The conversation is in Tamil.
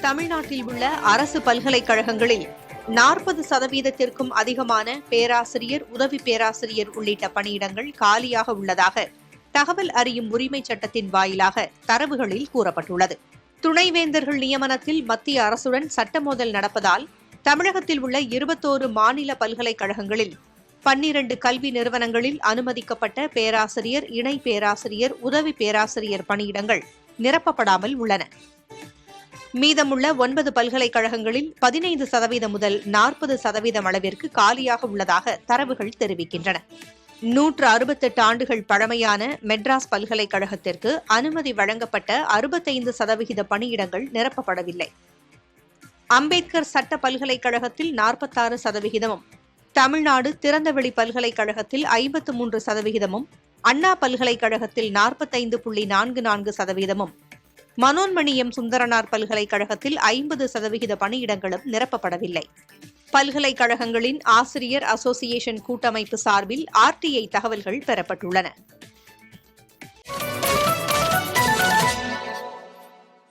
தமிழ்நாட்டில் உள்ள அரசு பல்கலைக்கழகங்களில் 40% அதிகமான பேராசிரியர், உதவி பேராசிரியர் உள்ளிட்ட பணியிடங்கள் காலியாக உள்ளதாக தகவல் அறியும் உரிமைச் சட்டத்தின் வாயிலாக தரவுகளில் கூறப்பட்டுள்ளது. துணைவேந்தர்கள் நியமனத்தில் மத்திய அரசுடன் சட்ட மோதல் நடப்பதால் தமிழகத்தில் உள்ள 21 மாநில பல்கலைக்கழகங்களில் 12 கல்வி நிறுவனங்களில் அனுமதிக்கப்பட்ட பேராசிரியர், இணை பேராசிரியர், உதவி பேராசிரியர் பணியிடங்கள் நிரப்பப்படாமல் உள்ளன. மீதமுள்ள 9 பல்கலைக்கழகங்களில் 15% முதல் 40% அளவிற்கு காலியாக உள்ளதாக தரவுகள் தெரிவிக்கின்றன. 168 ஆண்டுகள் பழமையான மெட்ராஸ் பல்கலைக்கழகத்திற்கு அனுமதி வழங்கப்பட்ட 65% பணியிடங்கள் நிரப்பப்படவில்லை. அம்பேத்கர் சட்ட பல்கலைக்கழகத்தில் 46%, தமிழ்நாடு திறந்தவெளி பல்கலைக்கழகத்தில் 53%, அண்ணா பல்கலைக்கழகத்தில் 45.44%, மனோன்மணி எம். சுந்தரனார் பல்கலைக்கழகத்தில் 50% பணியிடங்களும் நிரப்பப்படவில்லை. பல்கலைக்கழகங்களின் ஆசிரியர் அசோசியேஷன் கூட்டமைப்பு சார்பில் RTI தகவல்கள் பெறப்பட்டுள்ளன.